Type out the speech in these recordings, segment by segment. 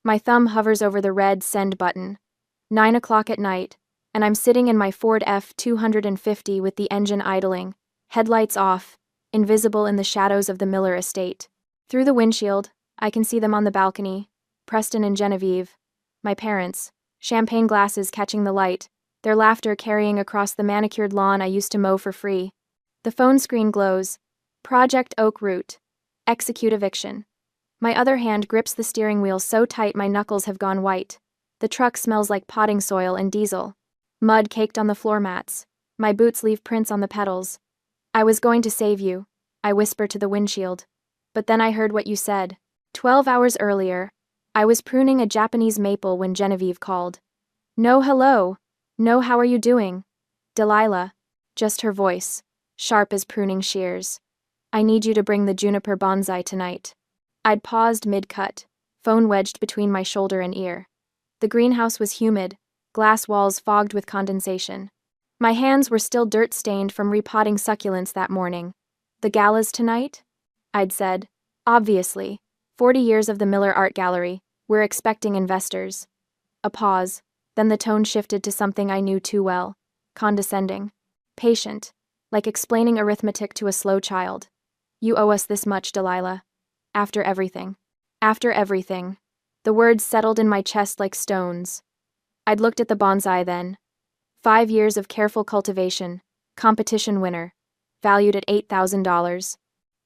My thumb hovers over the red send button. 9 o'clock at night, and I'm sitting in my Ford F-250 with the engine idling, headlights off, invisible in the shadows of the Miller estate. Through the windshield, I can see them on the balcony, Preston and Genevieve, my parents, champagne glasses catching the light, their laughter carrying across the manicured lawn I used to mow for free. The phone screen glows. Project Oak Route. Execute eviction. My other hand grips the steering wheel so tight my knuckles have gone white. The truck smells like potting soil and diesel. Mud caked on the floor mats. My boots leave prints on the pedals. I was going to save you, I whisper to the windshield. But then I heard what you said. 12 hours earlier, I was pruning a Japanese maple when Genevieve called. No hello. No how are you doing? Delilah. Just her voice, sharp as pruning shears. I need you to bring the juniper bonsai tonight. I'd paused mid-cut, phone wedged between my shoulder and ear. The greenhouse was humid, glass walls fogged with condensation. My hands were still dirt-stained from repotting succulents that morning. The galas tonight? I'd said. Obviously. 40 years of the Miller Art Gallery. We're expecting investors. A pause. Then the tone shifted to something I knew too well. Condescending. Patient. Like explaining arithmetic to a slow child. You owe us this much, Delilah. After everything. After everything. The words settled in my chest like stones. I'd looked at the bonsai then. 5 years of careful cultivation. Competition winner. Valued at $8,000.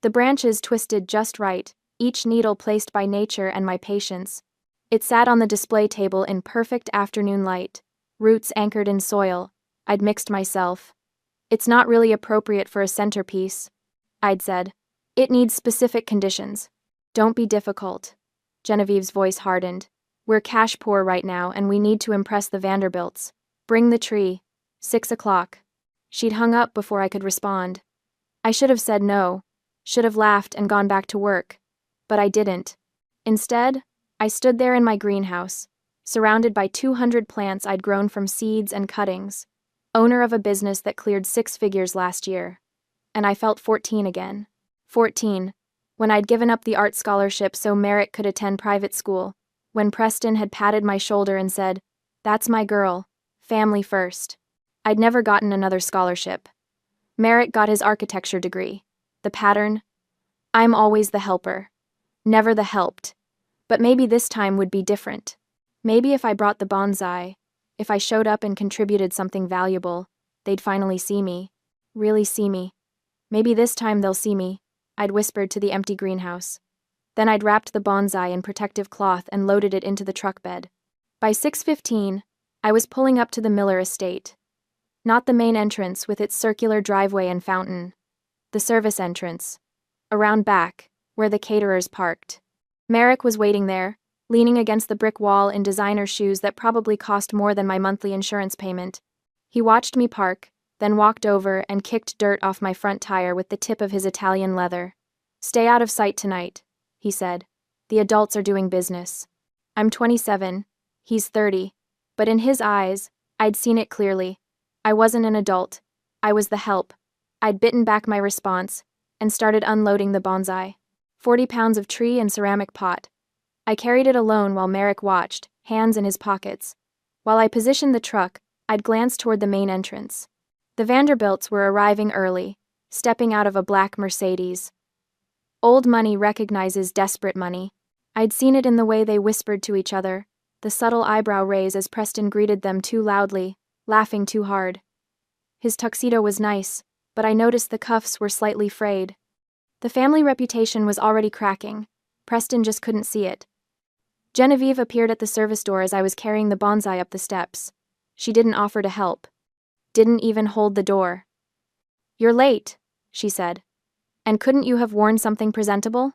The branches twisted just right, each needle placed by nature and my patience. It sat on the display table in perfect afternoon light, roots anchored in soil. I'd mixed myself. It's not really appropriate for a centerpiece, I'd said. It needs specific conditions. Don't be difficult. Genevieve's voice hardened. We're cash poor right now and we need to impress the Vanderbilts. Bring the tree. 6 o'clock. She'd hung up before I could respond. I should have said no. Should have laughed and gone back to work. But I didn't. Instead, I stood there in my greenhouse, surrounded by 200 plants I'd grown from seeds and cuttings, owner of a business that cleared 6 figures last year. And I felt 14 again. 14, when I'd given up the art scholarship so Merrick could attend private school, when Preston had patted my shoulder and said, "That's my girl, family first." I'd never gotten another scholarship. Merrick got his architecture degree. The pattern? I'm always the helper. Never the helped. But maybe this time would be different. Maybe if I brought the bonsai, if I showed up and contributed something valuable, they'd finally see me. Really see me. Maybe this time they'll see me, I'd whispered to the empty greenhouse. Then I'd wrapped the bonsai in protective cloth and loaded it into the truck bed. By 6:15, I was pulling up to the Miller estate. Not the main entrance with its circular driveway and fountain. The service entrance. Around back, where the caterers parked. Merrick was waiting there, leaning against the brick wall in designer shoes that probably cost more than my monthly insurance payment. He watched me park, then walked over and kicked dirt off my front tire with the tip of his Italian leather. "Stay out of sight tonight," he said. "The adults are doing business." I'm 27, he's 30, but in his eyes, I'd seen it clearly. I wasn't an adult. I was the help. I'd bitten back my response and started unloading the bonsai. 40 pounds of tree and ceramic pot. I carried it alone while Merrick watched, hands in his pockets. While I positioned the truck, I'd glance toward the main entrance. The Vanderbilts were arriving early, stepping out of a black Mercedes. Old money recognizes desperate money. I'd seen it in the way they whispered to each other, the subtle eyebrow raise as Preston greeted them too loudly, laughing too hard. His tuxedo was nice, but I noticed the cuffs were slightly frayed. The family reputation was already cracking. Preston just couldn't see it. Genevieve appeared at the service door as I was carrying the bonsai up the steps. She didn't offer to help. Didn't even hold the door. "You're late," she said. "And couldn't you have worn something presentable?"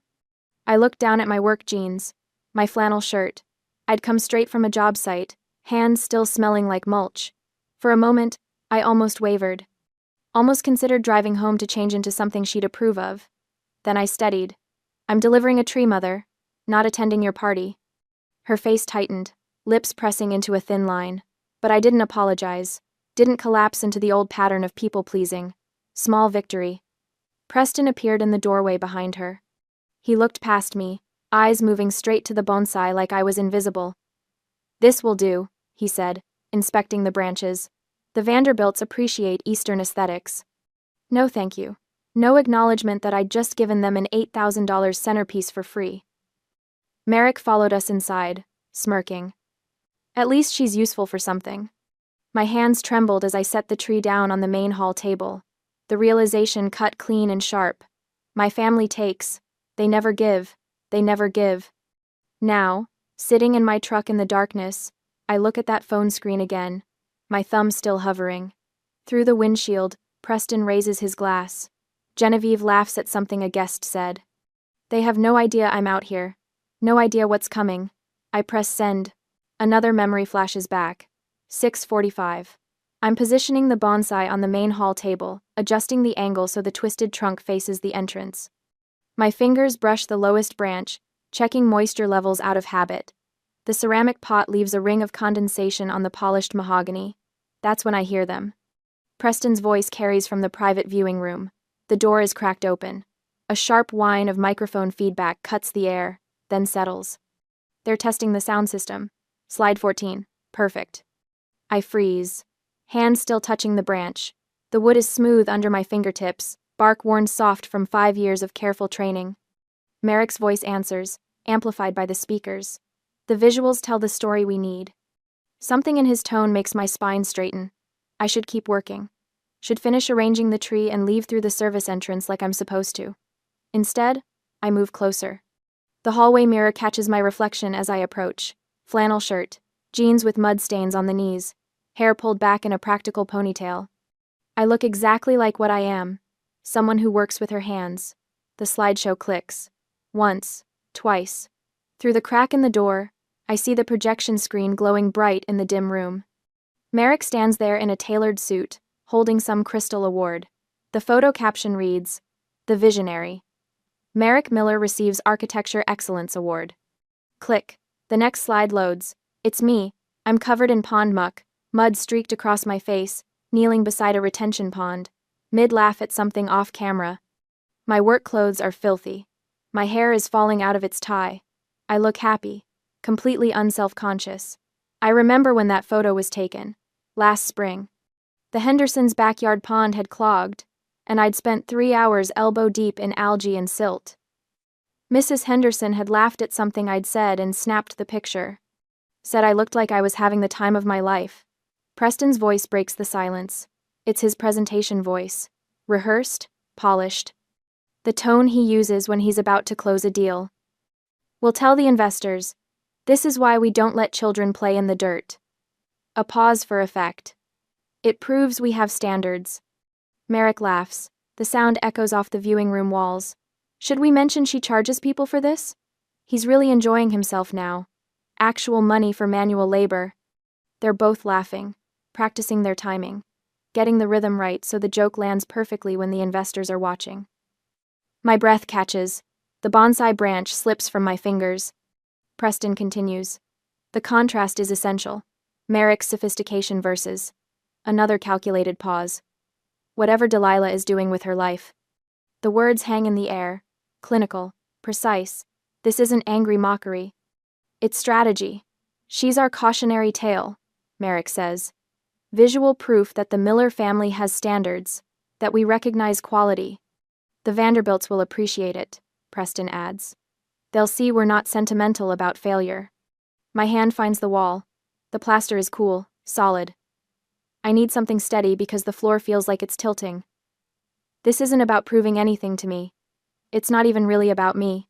I looked down at my work jeans, my flannel shirt. I'd come straight from a job site, hands still smelling like mulch. For a moment, I almost wavered. Almost considered driving home to change into something she'd approve of. Then I steadied. "I'm delivering a tree, Mother, not attending your party." Her face tightened, lips pressing into a thin line. But I didn't apologize, didn't collapse into the old pattern of people-pleasing. Small victory. Preston appeared in the doorway behind her. He looked past me, eyes moving straight to the bonsai like I was invisible. "This will do," he said, inspecting the branches. "The Vanderbilts appreciate Eastern aesthetics." "No thank you." No acknowledgement that I'd just given them an $8,000 centerpiece for free. Merrick followed us inside, smirking. At least she's useful for something. My hands trembled as I set the tree down on the main hall table. The realization cut clean and sharp. My family takes. They never give. They never give. Now, sitting in my truck in the darkness, I look at that phone screen again, my thumb still hovering. Through the windshield, Preston raises his glass. Genevieve laughs at something a guest said. They have no idea I'm out here. No idea what's coming. I press send. Another memory flashes back. 6:45. I'm positioning the bonsai on the main hall table, adjusting the angle so the twisted trunk faces the entrance. My fingers brush the lowest branch, checking moisture levels out of habit. The ceramic pot leaves a ring of condensation on the polished mahogany. That's when I hear them. Preston's voice carries from the private viewing room. The door is cracked open. A sharp whine of microphone feedback cuts the air, then settles. They're testing the sound system. Slide 14. Perfect. I freeze. Hands still touching the branch. The wood is smooth under my fingertips, bark worn soft from 5 years of careful training. Merrick's voice answers, amplified by the speakers. The visuals tell the story we need. Something in his tone makes my spine straighten. I should keep working. Should finish arranging the tree and leave through the service entrance like I'm supposed to. Instead, I move closer. The hallway mirror catches my reflection as I approach. Flannel shirt, jeans with mud stains on the knees, hair pulled back in a practical ponytail. I look exactly like what I am, someone who works with her hands. The slideshow clicks. Once, twice. Through the crack in the door, I see the projection screen glowing bright in the dim room. Merrick stands there in a tailored suit, holding some crystal award. The photo caption reads, "The Visionary. Merrick Miller receives Architecture Excellence Award." Click. The next slide loads. It's me. I'm covered in pond muck, mud streaked across my face, kneeling beside a retention pond. Mid-laugh at something off camera. My work clothes are filthy. My hair is falling out of its tie. I look happy, completely unself-conscious. I remember when that photo was taken. Last spring. The Hendersons' backyard pond had clogged, and I'd spent 3 hours elbow-deep in algae and silt. Mrs. Henderson had laughed at something I'd said and snapped the picture. Said I looked like I was having the time of my life. Preston's voice breaks the silence. It's his presentation voice. Rehearsed, polished. The tone he uses when he's about to close a deal. We'll tell the investors. This is why we don't let children play in the dirt. A pause for effect. It proves we have standards. Merrick laughs. The sound echoes off the viewing room walls. Should we mention she charges people for this? He's really enjoying himself now. Actual money for manual labor. They're both laughing, practicing their timing, getting the rhythm right so the joke lands perfectly when the investors are watching. My breath catches. The bonsai branch slips from my fingers. Preston continues. The contrast is essential. Merrick's sophistication versus. Another calculated pause. Whatever Delilah is doing with her life. The words hang in the air. Clinical, precise. This isn't angry mockery. It's strategy. She's our cautionary tale, Merrick says. Visual proof that the Miller family has standards, that we recognize quality. The Vanderbilts will appreciate it, Preston adds. They'll see we're not sentimental about failure. My hand finds the wall. The plaster is cool, solid. I need something steady because the floor feels like it's tilting. This isn't about proving anything to me. It's not even really about me.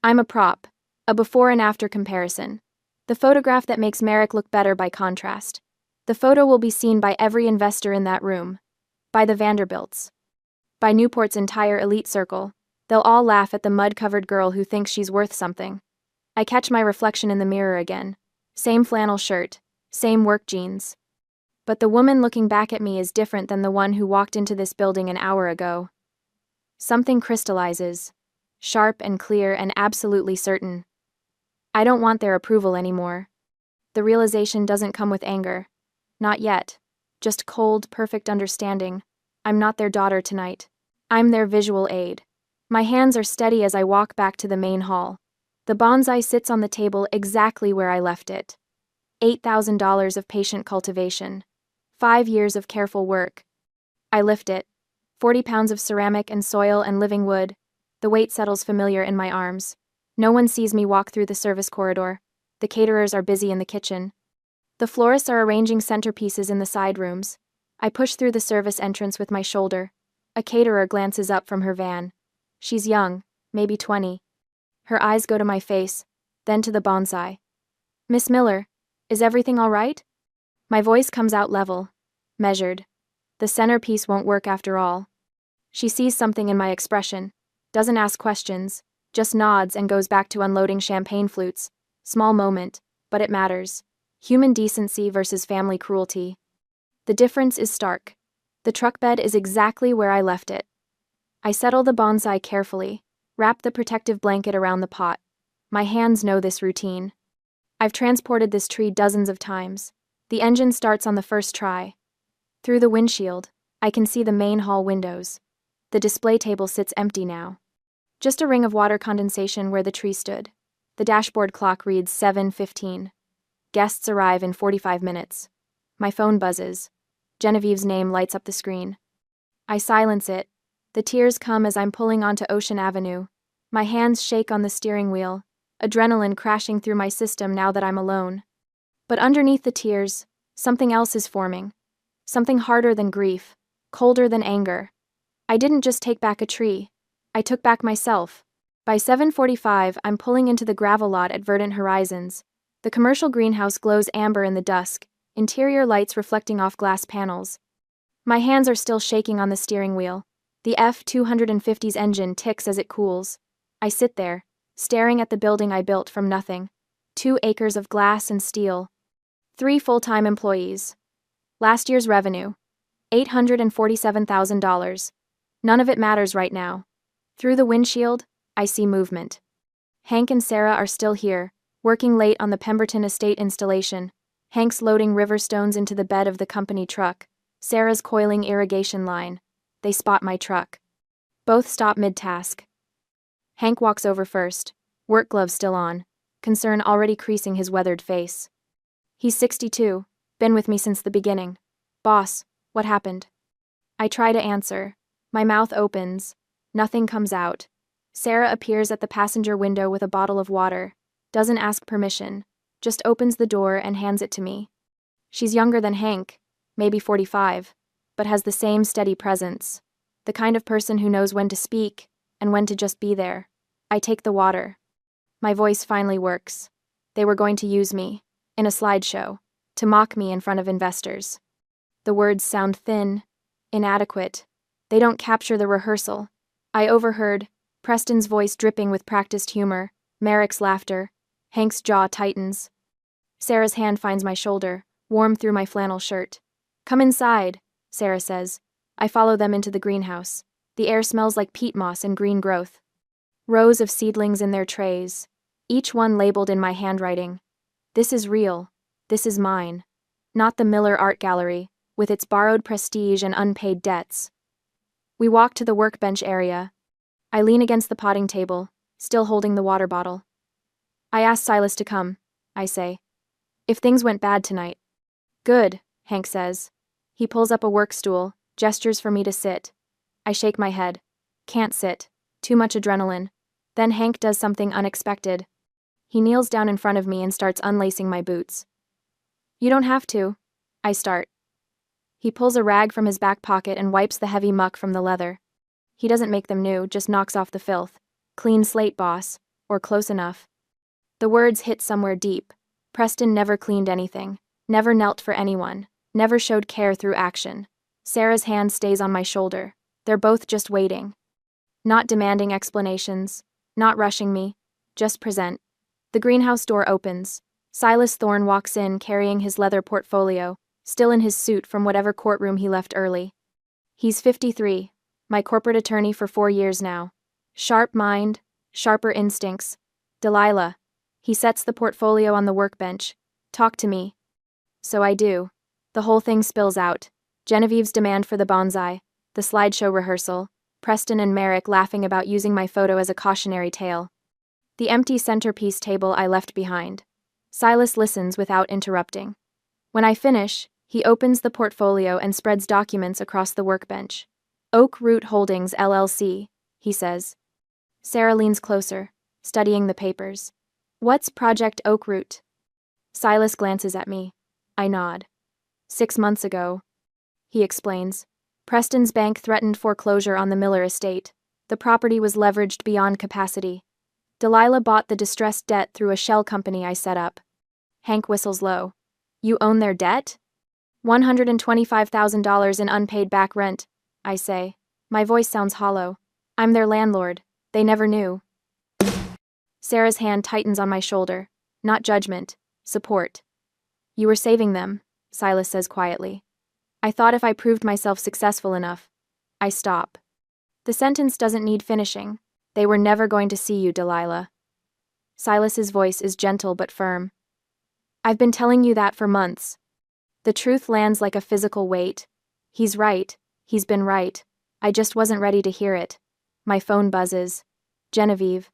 I'm a prop, a before and after comparison. The photograph that makes Merrick look better by contrast. The photo will be seen by every investor in that room. By the Vanderbilts. By Newport's entire elite circle. They'll all laugh at the mud-covered girl who thinks she's worth something. I catch my reflection in the mirror again. Same flannel shirt, same work jeans. But the woman looking back at me is different than the one who walked into this building an hour ago. Something crystallizes, sharp and clear and absolutely certain. I don't want their approval anymore. The realization doesn't come with anger. Not yet. Just cold, perfect understanding. I'm not their daughter tonight. I'm their visual aid. My hands are steady as I walk back to the main hall. The bonsai sits on the table exactly where I left it. $8,000 of patient cultivation. 5 years of careful work. I lift it. 40 pounds of ceramic and soil and living wood. The weight settles familiar in my arms. No one sees me walk through the service corridor. The caterers are busy in the kitchen. The florists are arranging centerpieces in the side rooms. I push through the service entrance with my shoulder. A caterer glances up from her van. She's young, maybe 20. Her eyes go to my face, then to the bonsai. "Miss Miller, is everything all right?" My voice comes out level, measured. The centerpiece won't work after all. She sees something in my expression, doesn't ask questions, just nods and goes back to unloading champagne flutes. Small moment, but it matters. Human decency versus family cruelty. The difference is stark. The truck bed is exactly where I left it. I settle the bonsai carefully, wrap the protective blanket around the pot. My hands know this routine. I've transported this tree dozens of times. The engine starts on the first try. Through the windshield, I can see the main hall windows. The display table sits empty now. Just a ring of water condensation where the tree stood. The dashboard clock reads 7:15. Guests arrive in 45 minutes. My phone buzzes. Genevieve's name lights up the screen. I silence it. The tears come as I'm pulling onto Ocean Avenue. My hands shake on the steering wheel, adrenaline crashing through my system now that I'm alone. But underneath the tears, something else is forming. Something harder than grief, colder than anger. I didn't just take back a tree. I took back myself. By 7:45, I'm pulling into the gravel lot at Verdant Horizons. The commercial greenhouse glows amber in the dusk, interior lights reflecting off glass panels. My hands are still shaking on the steering wheel. The F-250's engine ticks as it cools. I sit there, staring at the building I built from nothing. 2 acres of glass and steel. 3 full-time employees. Last year's revenue, $847,000. None of it matters right now. Through the windshield, I see movement. Hank and Sarah are still here, working late on the Pemberton estate installation. Hank's loading river stones into the bed of the company truck. Sarah's coiling irrigation line. They spot my truck. Both stop mid-task. Hank walks over first, work gloves still on, concern already creasing his weathered face. He's 62, been with me since the beginning. "Boss, what happened?" I try to answer. My mouth opens. Nothing comes out. Sarah appears at the passenger window with a bottle of water. Doesn't ask permission. Just opens the door and hands it to me. She's younger than Hank, maybe 45, but has the same steady presence. The kind of person who knows when to speak and when to just be there. I take the water. My voice finally works. They were going to use me, in a slideshow, to mock me in front of investors. The words sound thin, inadequate. They don't capture the rehearsal. I overheard Preston's voice dripping with practiced humor, Merrick's laughter. Hank's jaw tightens. Sarah's hand finds my shoulder, warm through my flannel shirt. "Come inside," Sarah says. I follow them into the greenhouse. The air smells like peat moss and green growth. Rows of seedlings in their trays, each one labeled in my handwriting. This is real. This is mine. Not the Miller Art Gallery, with its borrowed prestige and unpaid debts. We walk to the workbench area. I lean against the potting table, still holding the water bottle. "I asked Silas to come," I say. "If things went bad tonight." "Good," Hank says. He pulls up a work stool, gestures for me to sit. I shake my head. Can't sit. Too much adrenaline. Then Hank does something unexpected. He kneels down in front of me and starts unlacing my boots. "You don't have to," I start. He pulls a rag from his back pocket and wipes the heavy muck from the leather. He doesn't make them new, just knocks off the filth. "Clean slate, boss," or close enough. The words hit somewhere deep. Preston never cleaned anything, never knelt for anyone, never showed care through action. Sarah's hand stays on my shoulder. They're both just waiting. Not demanding explanations, not rushing me, just present. The greenhouse door opens. Silas Thorne walks in carrying his leather portfolio, still in his suit from whatever courtroom he left early. He's 53, my corporate attorney for 4 years now. Sharp mind, sharper instincts. "Delilah." He sets the portfolio on the workbench. "Talk to me." So I do. The whole thing spills out. Genevieve's demand for the bonsai, the slideshow rehearsal, Preston and Merrick laughing about using my photo as a cautionary tale. The empty centerpiece table I left behind. Silas listens without interrupting. When I finish, he opens the portfolio and spreads documents across the workbench. Oak Root Holdings, LLC, he says. Sarah leans closer, studying the papers. What's Project Oak Root? Silas glances at me. I nod. 6 months ago, he explains. Preston's bank threatened foreclosure on the Miller estate. The property was leveraged beyond capacity. Delilah bought the distressed debt through a shell company I set up. Hank whistles low. You own their debt? $125,000 in unpaid back rent, I say. My voice sounds hollow. I'm their landlord. They never knew. Sarah's hand tightens on my shoulder. Not judgment, support. You were saving them, Silas says quietly. I thought if I proved myself successful enough. I stop. The sentence doesn't need finishing. They were never going to see you, Delilah. Silas's voice is gentle but firm. I've been telling you that for months. The truth lands like a physical weight. He's right. He's been right. I just wasn't ready to hear it. My phone buzzes. Genevieve.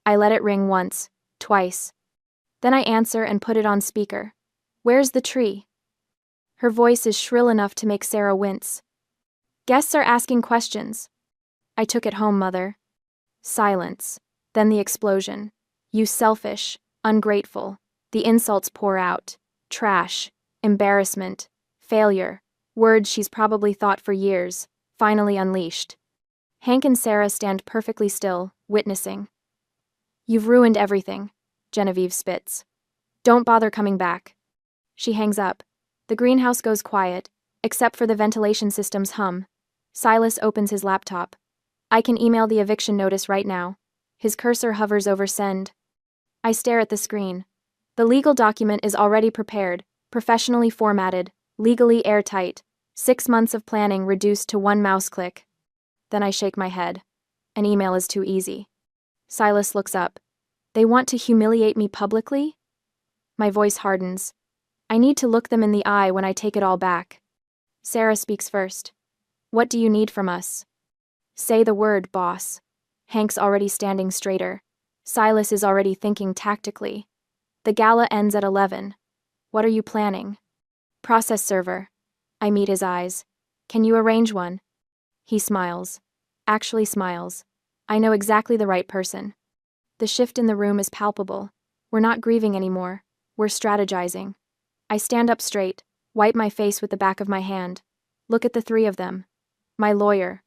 I let it ring once, twice. Then I answer and put it on speaker. Where's the tree? Her voice is shrill enough to make Sarah wince. Guests are asking questions. I took it home, Mother. Silence. Then the explosion. You selfish, ungrateful. The insults pour out. Trash, embarrassment, failure. Words she's probably thought for years, finally unleashed. Hank and Sarah stand perfectly still, witnessing. You've ruined everything, Genevieve spits. Don't bother coming back. She hangs up. The greenhouse goes quiet, except for the ventilation system's hum. Silas opens his laptop. I can email the eviction notice right now. His cursor hovers over send. I stare at the screen. The legal document is already prepared, professionally formatted, legally airtight. 6 months of planning reduced to 1 mouse click. Then I shake my head. An email is too easy. Silas looks up. They want to humiliate me publicly? My voice hardens. I need to look them in the eye when I take it all back. Sarah speaks first. What do you need from us? Say the word, boss. Hank's already standing straighter. Silas is already thinking tactically. The gala ends at 11. What are you planning? Process server. I meet his eyes. Can you arrange one? He smiles. Actually smiles. I know exactly the right person. The shift in the room is palpable. We're not grieving anymore. We're strategizing. I stand up straight, wipe my face with the back of my hand. Look at the 3 of them. My lawyer.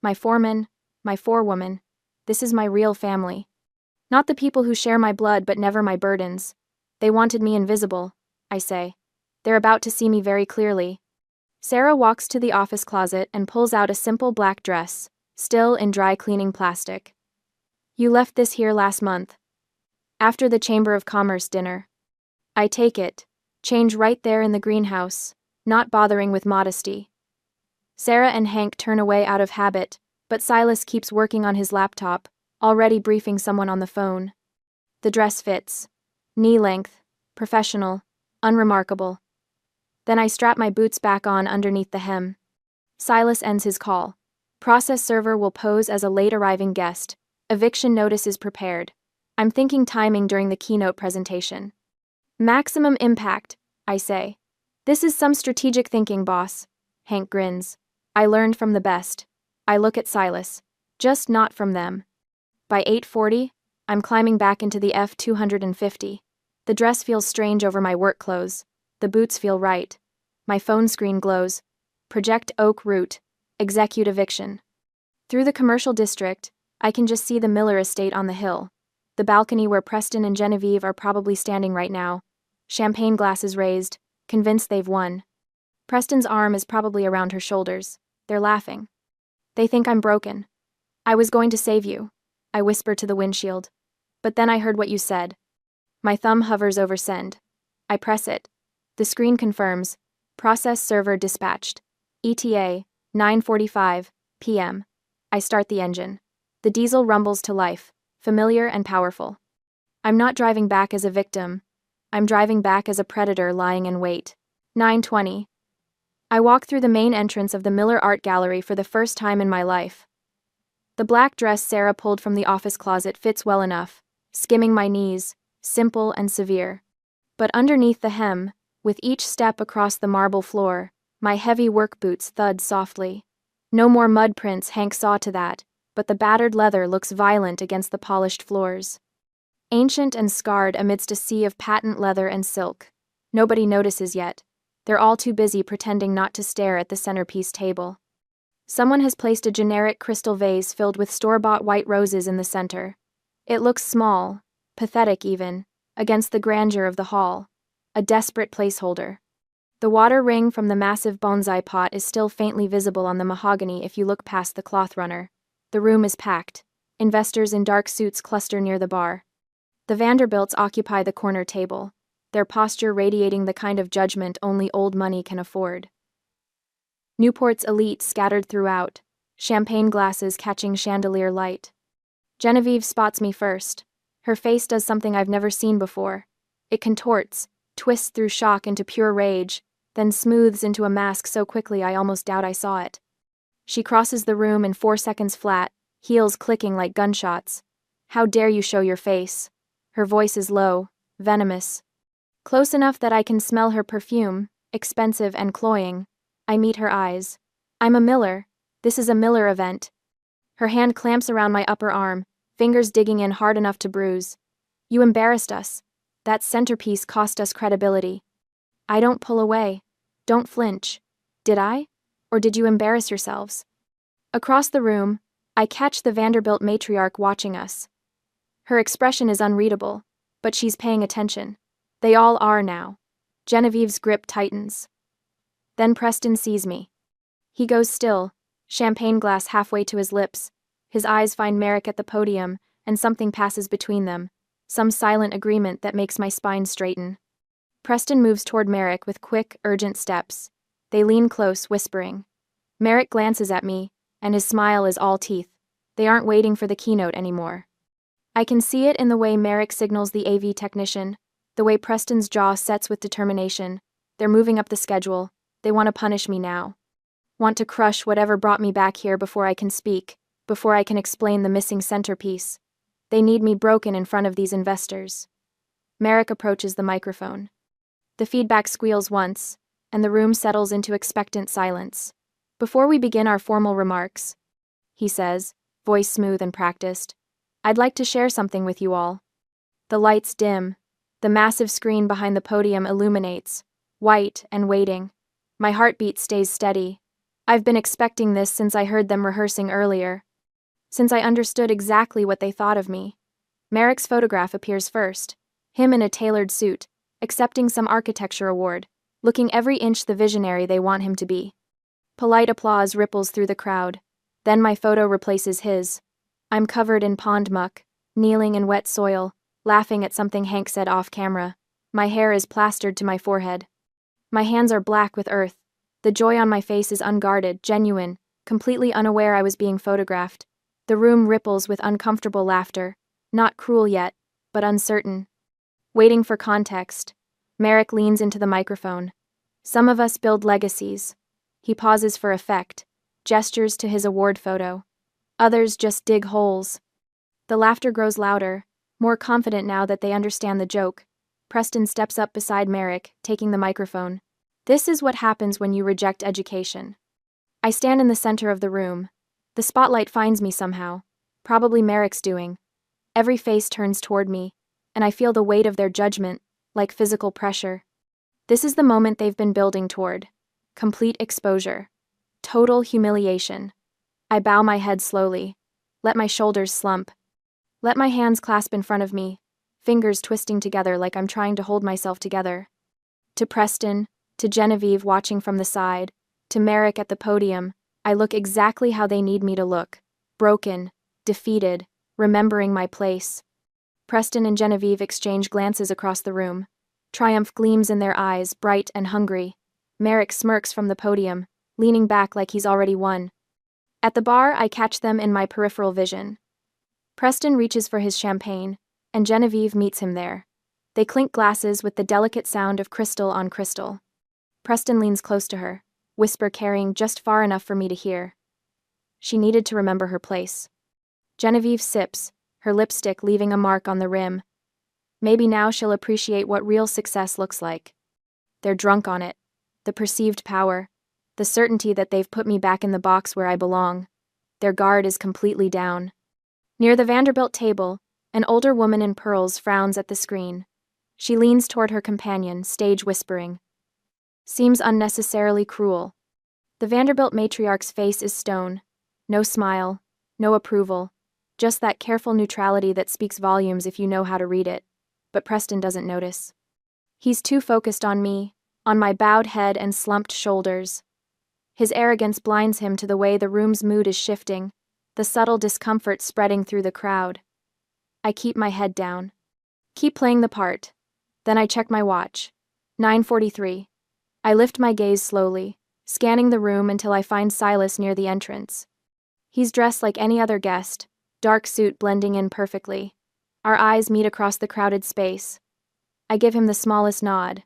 My foreman. My forewoman. This is my real family. Not the people who share my blood but never my burdens. They wanted me invisible, I say. They're about to see me very clearly. Sarah walks to the office closet and pulls out a simple black dress, still in dry cleaning plastic. You left this here last month. After the Chamber of Commerce dinner. I take it, change right there in the greenhouse, not bothering with modesty. Sarah and Hank turn away out of habit, but Silas keeps working on his laptop, already briefing someone on the phone. The dress fits. Knee length, professional, unremarkable. Then I strap my boots back on underneath the hem. Silas ends his call. Process server will pose as a late arriving guest. Eviction notice is prepared. I'm thinking timing during the keynote presentation. Maximum impact, I say. This is some strategic thinking, boss. Hank grins. I learned from the best. I look at Silas. Just not from them. By 8:40, I'm climbing back into the F-250. The dress feels strange over my work clothes. The boots feel right. My phone screen glows. Project Oak Root. Execute eviction. Through the commercial district, I can just see the Miller estate on the hill. The balcony where Preston and Genevieve are probably standing right now. Champagne glasses raised, convinced they've won. Preston's arm is probably around her shoulders. They're laughing. They think I'm broken. I was going to save you, I whisper to the windshield. But then I heard what you said. My thumb hovers over send. I press it. The screen confirms. Process server dispatched. ETA, 9:45 p.m. I start the engine. The diesel rumbles to life, familiar and powerful. I'm not driving back as a victim. I'm driving back as a predator lying in wait. 9:20. I walk through the main entrance of the Miller Art Gallery for the first time in my life. The black dress Sarah pulled from the office closet fits well enough, skimming my knees, simple and severe. But underneath the hem, with each step across the marble floor, my heavy work boots thud softly. No more mud prints, Hank saw to that, but the battered leather looks violent against the polished floors. Ancient and scarred amidst a sea of patent leather and silk. Nobody notices yet. They're all too busy pretending not to stare at the centerpiece table. Someone has placed a generic crystal vase filled with store-bought white roses in the center. It looks small, pathetic even, against the grandeur of the hall. A desperate placeholder. The water ring from the massive bonsai pot is still faintly visible on the mahogany if you look past the cloth runner. The room is packed. Investors in dark suits cluster near the bar. The Vanderbilts occupy the corner table, their posture radiating the kind of judgment only old money can afford. Newport's elite scattered throughout, champagne glasses catching chandelier light. Genevieve spots me first. Her face does something I've never seen before. It contorts, twists through shock into pure rage, then smooths into a mask so quickly I almost doubt I saw it. She crosses the room in 4 seconds flat, heels clicking like gunshots. How dare you show your face? Her voice is low, venomous. Close enough that I can smell her perfume, expensive and cloying. I meet her eyes. I'm a Miller. This is a Miller event. Her hand clamps around my upper arm, fingers digging in hard enough to bruise. You embarrassed us. That centerpiece cost us credibility. I don't pull away. Don't flinch. Did I? Or did you embarrass yourselves? Across the room, I catch the Vanderbilt matriarch watching us. Her expression is unreadable, but she's paying attention. They all are now. Genevieve's grip tightens. Then Preston sees me. He goes still, champagne glass halfway to his lips. His eyes find Merrick at the podium, and something passes between them, some silent agreement that makes my spine straighten. Preston moves toward Merrick with quick, urgent steps. They lean close, whispering. Merrick glances at me, and his smile is all teeth. They aren't waiting for the keynote anymore. I can see it in the way Merrick signals the AV technician, the way Preston's jaw sets with determination. They're moving up the schedule. They want to punish me now. Want to crush whatever brought me back here before I can speak, before I can explain the missing centerpiece. They need me broken in front of these investors. Merrick approaches the microphone. The feedback squeals once, and the room settles into expectant silence. Before we begin our formal remarks, he says, voice smooth and practiced, I'd like to share something with you all. The lights dim. The massive screen behind the podium illuminates, white and waiting. My heartbeat stays steady. I've been expecting this since I heard them rehearsing earlier. Since I understood exactly what they thought of me. Merrick's photograph appears first. Him in a tailored suit, accepting some architecture award, looking every inch the visionary they want him to be. Polite applause ripples through the crowd. Then my photo replaces his. I'm covered in pond muck, kneeling in wet soil, laughing at something Hank said off camera. My hair is plastered to my forehead. My hands are black with earth. The joy on my face is unguarded, genuine, completely unaware I was being photographed. The room ripples with uncomfortable laughter, not cruel yet, but uncertain. Waiting for context, Merrick leans into the microphone. Some of us build legacies. He pauses for effect, gestures to his award photo. Others just dig holes. The laughter grows louder, more confident now that they understand the joke. Preston steps up beside Merrick, taking the microphone. This is what happens when you reject education. I stand in the center of the room. The spotlight finds me somehow. Probably Merrick's doing. Every face turns toward me, and I feel the weight of their judgment, like physical pressure. This is the moment they've been building toward. Complete exposure. Total humiliation. I bow my head slowly. Let my shoulders slump. Let my hands clasp in front of me, fingers twisting together like I'm trying to hold myself together. To Preston, to Genevieve watching from the side, to Merrick at the podium, I look exactly how they need me to look. Broken, defeated, remembering my place. Preston and Genevieve exchange glances across the room. Triumph gleams in their eyes, bright and hungry. Merrick smirks from the podium, leaning back like he's already won. At the bar, I catch them in my peripheral vision. Preston reaches for his champagne, and Genevieve meets him there. They clink glasses with the delicate sound of crystal on crystal. Preston leans close to her, whisper carrying just far enough for me to hear. She needed to remember her place. Genevieve sips, her lipstick leaving a mark on the rim. Maybe now she'll appreciate what real success looks like. They're drunk on it. The perceived power. The certainty that they've put me back in the box where I belong. Their guard is completely down. Near the Vanderbilt table, an older woman in pearls frowns at the screen. She leans toward her companion, stage whispering. Seems unnecessarily cruel. The Vanderbilt matriarch's face is stone. No smile, no approval. Just that careful neutrality that speaks volumes if you know how to read it. But Preston doesn't notice. He's too focused on me, on my bowed head and slumped shoulders. His arrogance blinds him to the way the room's mood is shifting, the subtle discomfort spreading through the crowd. I keep my head down. Keep playing the part. Then I check my watch. 9:43. I lift my gaze slowly, scanning the room until I find Silas near the entrance. He's dressed like any other guest, dark suit blending in perfectly. Our eyes meet across the crowded space. I give him the smallest nod,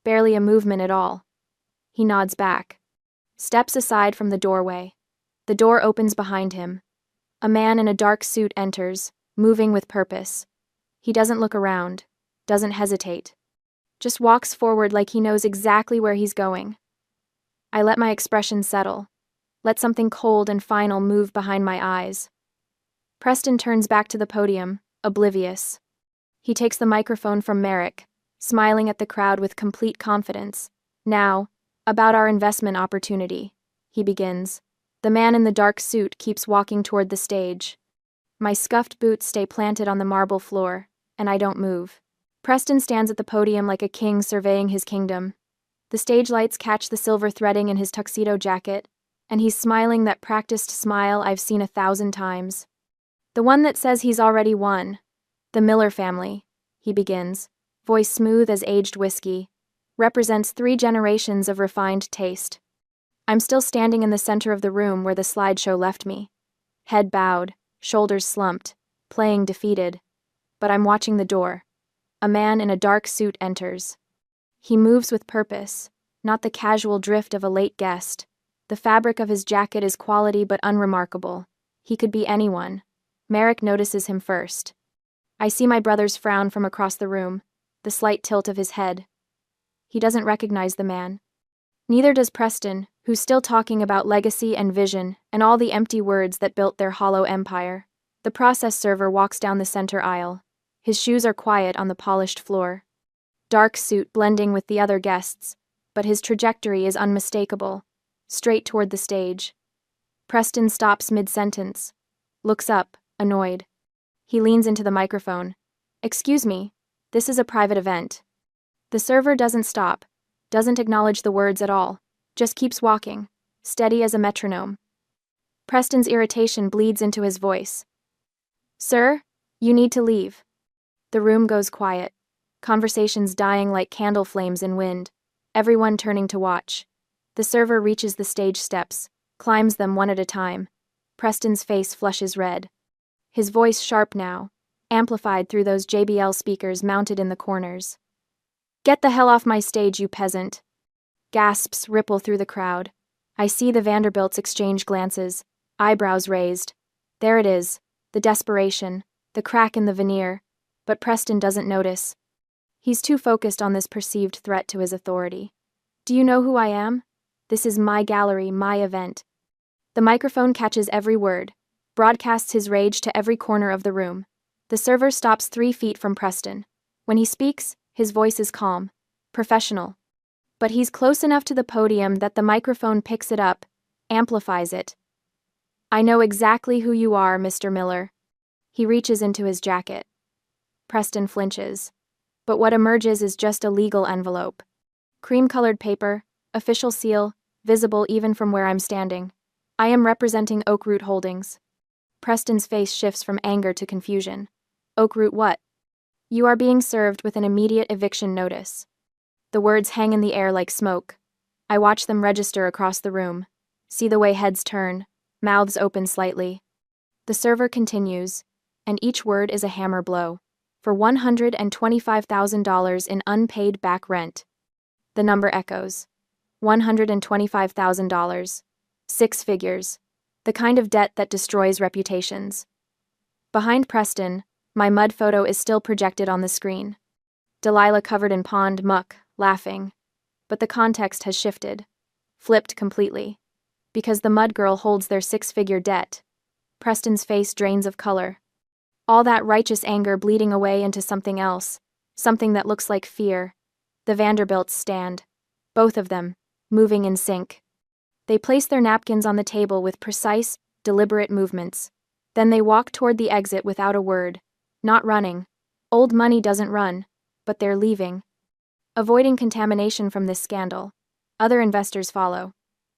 barely a movement at all. He nods back. Steps aside from the doorway. The door opens behind him. A man in a dark suit enters, moving with purpose. He doesn't look around, doesn't hesitate. Just walks forward like he knows exactly where he's going. I let my expression settle. Let something cold and final move behind my eyes. Preston turns back to the podium, oblivious. He takes the microphone from Merrick, smiling at the crowd with complete confidence. Now, about our investment opportunity, he begins. The man in the dark suit keeps walking toward the stage. My scuffed boots stay planted on the marble floor, and I don't move. Preston stands at the podium like a king surveying his kingdom. The stage lights catch the silver threading in his tuxedo jacket, and he's smiling that practiced smile I've seen 1,000 times. The one that says he's already won. The Miller family, he begins, voice smooth as aged whiskey, represents 3 generations of refined taste. I'm still standing in the center of the room where the slideshow left me. Head bowed, shoulders slumped, playing defeated. But I'm watching the door. A man in a dark suit enters. He moves with purpose, not the casual drift of a late guest. The fabric of his jacket is quality but unremarkable. He could be anyone. Merrick notices him first. I see my brother's frown from across the room, the slight tilt of his head. He doesn't recognize the man. Neither does Preston, who's still talking about legacy and vision and all the empty words that built their hollow empire. The process server walks down the center aisle. His shoes are quiet on the polished floor. Dark suit blending with the other guests, but his trajectory is unmistakable, straight toward the stage. Preston stops mid-sentence, looks up, annoyed. He leans into the microphone. Excuse me, this is a private event. The server doesn't stop, doesn't acknowledge the words at all, just keeps walking, steady as a metronome. Preston's irritation bleeds into his voice. Sir, you need to leave. The room goes quiet, conversations dying like candle flames in wind, everyone turning to watch. The server reaches the stage steps, climbs them one at a time. Preston's face flushes red. His voice sharp now, amplified through those JBL speakers mounted in the corners. Get the hell off my stage, you peasant. Gasps ripple through the crowd. I see the Vanderbilts exchange glances, eyebrows raised. There it is, the desperation, the crack in the veneer. But Preston doesn't notice. He's too focused on this perceived threat to his authority. Do you know who I am? This is my gallery, my event. The microphone catches every word, broadcasts his rage to every corner of the room. The server stops 3 feet from Preston. When he speaks, his voice is calm, professional. But he's close enough to the podium that the microphone picks it up, amplifies it. I know exactly who you are, Mr. Miller. He reaches into his jacket. Preston flinches. But what emerges is just a legal envelope. Cream-colored paper, official seal, visible even from where I'm standing. I am representing Oakroot Holdings. Preston's face shifts from anger to confusion. Oakroot what? You are being served with an immediate eviction notice. The words hang in the air like smoke. I watch them register across the room. See the way heads turn, mouths open slightly. The server continues, and each word is a hammer blow. For $125,000 in unpaid back rent. The number echoes. $125,000. 6 figures. The kind of debt that destroys reputations. Behind Preston, my mud photo is still projected on the screen. Delilah covered in pond muck, laughing. But the context has shifted. Flipped completely. Because the mud girl holds their six-figure debt. Preston's face drains of color. All that righteous anger bleeding away into something else. Something that looks like fear. The Vanderbilts stand. Both of them, moving in sync. They place their napkins on the table with precise, deliberate movements. Then they walk toward the exit without a word. Not running. Old money doesn't run. But they're leaving. Avoiding contamination from this scandal. Other investors follow.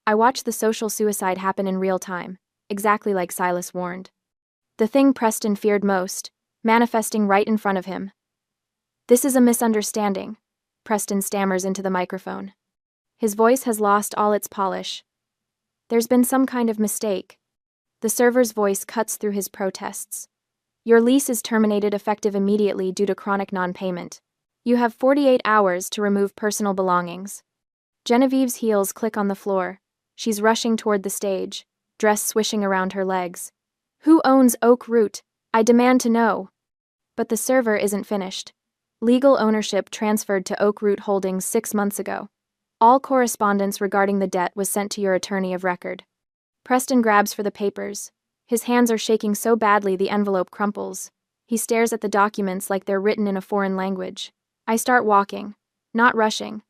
I watch the social suicide happen in real time, exactly like Silas warned. The thing Preston feared most, manifesting right in front of him. "This is a misunderstanding," Preston stammers into the microphone. His voice has lost all its polish. "There's been some kind of mistake." The server's voice cuts through his protests. "Your lease is terminated effective immediately due to chronic non-payment. You have 48 hours to remove personal belongings." Genevieve's heels click on the floor. She's rushing toward the stage, dress swishing around her legs. "Who owns Oak Root? I demand to know." But the server isn't finished. Legal ownership transferred to Oak Root Holdings 6 months ago. All correspondence regarding the debt was sent to your attorney of record. Preston grabs for the papers. His hands are shaking so badly the envelope crumples. He stares at the documents like they're written in a foreign language. I start walking. Not rushing.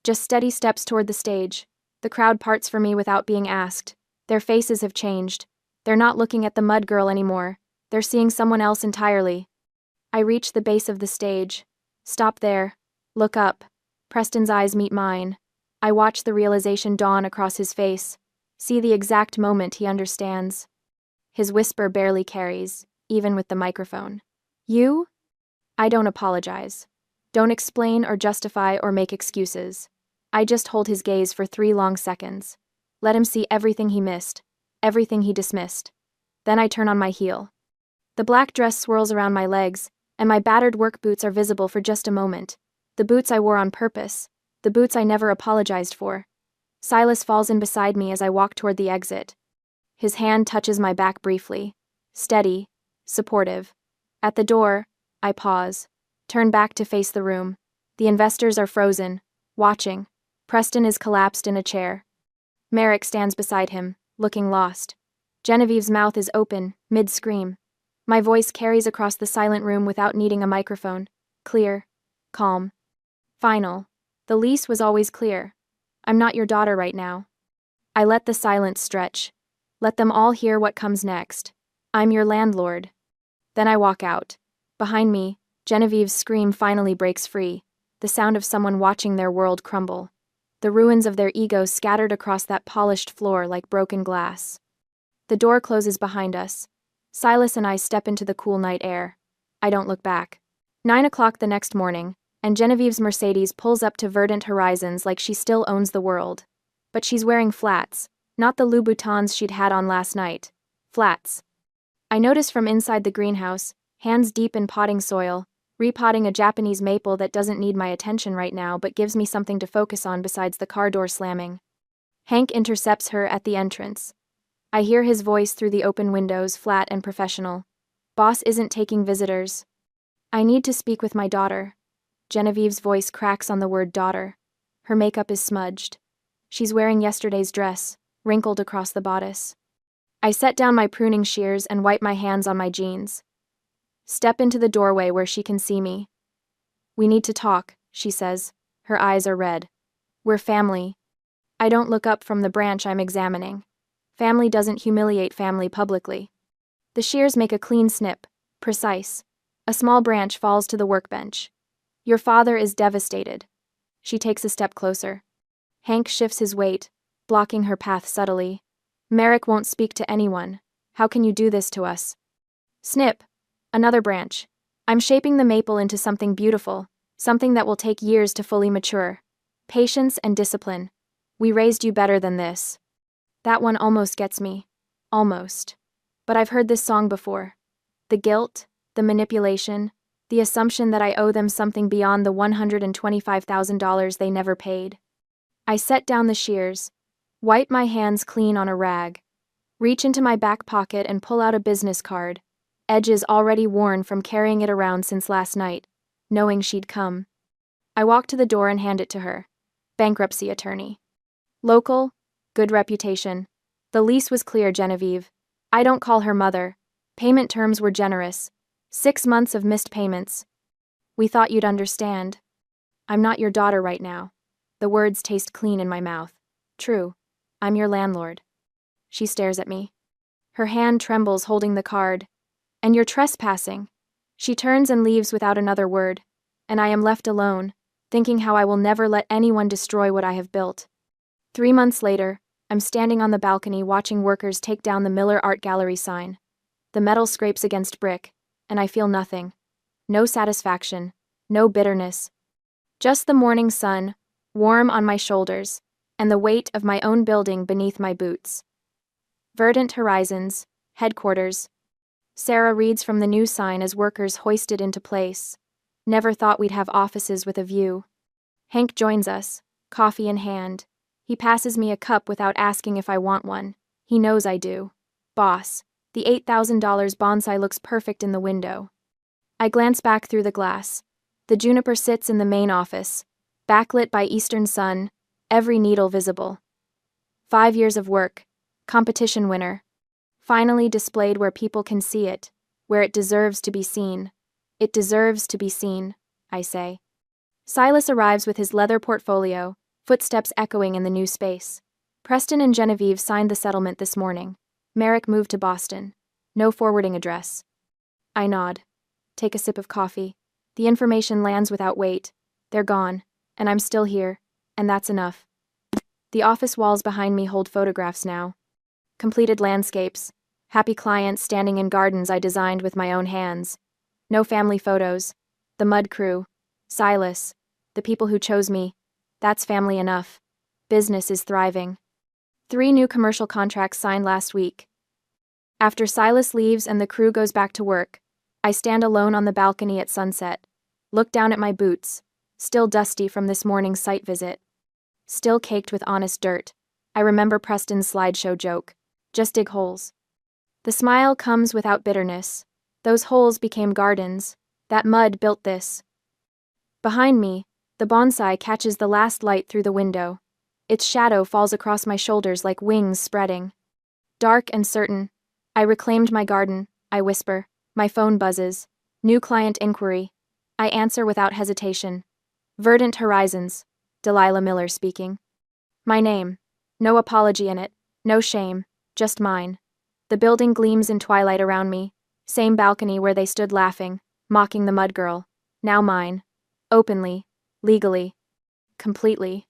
Just steady steps toward the stage. The crowd parts for me without being asked. Their faces have changed. They're not looking at the mud girl anymore. They're seeing someone else entirely. I reach the base of the stage. Stop there. Look up. Preston's eyes meet mine. I watch the realization dawn across his face. See the exact moment he understands. His whisper barely carries, even with the microphone. "You?" I don't apologize. Don't explain or justify or make excuses. I just hold his gaze for 3 long seconds. Let him see everything he missed. Everything he dismissed. Then I turn on my heel. The black dress swirls around my legs, and my battered work boots are visible for just a moment. The boots I wore on purpose. The boots I never apologized for. Silas falls in beside me as I walk toward the exit. His hand touches my back briefly. Steady. Supportive. At the door, I pause. Turn back to face the room. The investors are frozen. Watching. Preston is collapsed in a chair. Merrick stands beside him, looking lost. Genevieve's mouth is open, mid-scream. My voice carries across the silent room without needing a microphone. Clear. Calm. Final. The lease was always clear. I'm not your daughter right now. I let the silence stretch. Let them all hear what comes next. I'm your landlord. Then I walk out. Behind me, Genevieve's scream finally breaks free, the sound of someone watching their world crumble. The ruins of their ego scattered across that polished floor like broken glass. The door closes behind us. Silas and I step into the cool night air. I don't look back. 9 o'clock the next morning, and Genevieve's Mercedes pulls up to verdant horizons like she still owns the world. But she's wearing flats, not the Louboutins she'd had on last night. Flats. I notice from inside the greenhouse, hands deep in potting soil, repotting a Japanese maple that doesn't need my attention right now but gives me something to focus on besides the car door slamming. Hank intercepts her at the entrance. I hear his voice through the open windows, flat and professional. "Boss isn't taking visitors." "I need to speak with my daughter." Genevieve's voice cracks on the word daughter. Her makeup is smudged. She's wearing yesterday's dress, wrinkled across the bodice. I set down my pruning shears and wipe my hands on my jeans. Step into the doorway where she can see me. "We need to talk," she says. Her eyes are red. "We're family." I don't look up from the branch I'm examining. Family doesn't humiliate family publicly. The shears make a clean snip, precise. A small branch falls to the workbench. "Your father is devastated." She takes a step closer. Hank shifts his weight, blocking her path subtly. "Merrick won't speak to anyone. How can you do this to us?" Snip. Another branch. "I'm shaping the maple into something beautiful, something that will take years to fully mature. Patience and discipline. We raised you better than this." That one almost gets me. Almost. But I've heard this song before. The guilt, the manipulation, the assumption that I owe them something beyond the $125,000 they never paid. I set down the shears, wipe my hands clean on a rag, reach into my back pocket and pull out a business card. edges already worn from carrying it around since last night, knowing she'd come. I walk to the door and hand it to her. Bankruptcy attorney. Local, good reputation. The lease was clear, Genevieve. I don't call her mother. Payment terms were generous. 6 months of missed payments. We thought you'd understand. I'm not your daughter right now. The words taste clean in my mouth. True. I'm your landlord. She stares at me. Her hand trembles holding the card. And you're trespassing. She turns and leaves without another word, and I am left alone, thinking how I will never let anyone destroy what I have built. 3 months later, I'm standing on the balcony watching workers take down the Miller Art Gallery sign. The metal scrapes against brick, and I feel nothing. No satisfaction, no bitterness. Just the morning sun, warm on my shoulders, and the weight of my own building beneath my boots. Verdant horizons, headquarters. Sarah reads from the new sign as workers hoist it into place. Never thought we'd have offices with a view. Hank joins us, coffee in hand. He passes me a cup without asking if I want one. He knows I do. Boss, the $8,000 bonsai looks perfect in the window. I glance back through the glass. The juniper sits in the main office, backlit by eastern sun, every needle visible. 5 years of work, competition winner. Finally displayed where people can see it, where it deserves to be seen. It deserves to be seen, I say. Silas arrives with his leather portfolio, footsteps echoing in the new space. Preston and Genevieve signed the settlement this morning. Merrick moved to Boston. No forwarding address. I nod. Take a sip of coffee. The information lands without weight. They're gone, and I'm still here, and that's enough. The office walls behind me hold photographs now. Completed landscapes, happy clients standing in gardens I designed with my own hands. No family photos. The mud crew, Silas, the people who chose me. That's family enough. Business is thriving. 3 new commercial contracts signed last week. After Silas leaves and the crew goes back to work, I stand alone on the balcony at sunset, look down at my boots, still dusty from this morning's site visit. Still caked with honest dirt. I remember Preston's slideshow joke. Just dig holes. The smile comes without bitterness. Those holes became gardens. That mud built this. Behind me, the bonsai catches the last light through the window. Its shadow falls across my shoulders like wings spreading. Dark and certain. I reclaimed my garden, I whisper. My phone buzzes. New client inquiry. I answer without hesitation. Verdant horizons. Delilah Miller speaking. My name. No apology in it. No shame. Just mine. The building gleams in twilight around me. Same balcony where they stood laughing, mocking the mud girl. Now mine. Openly. Legally. Completely.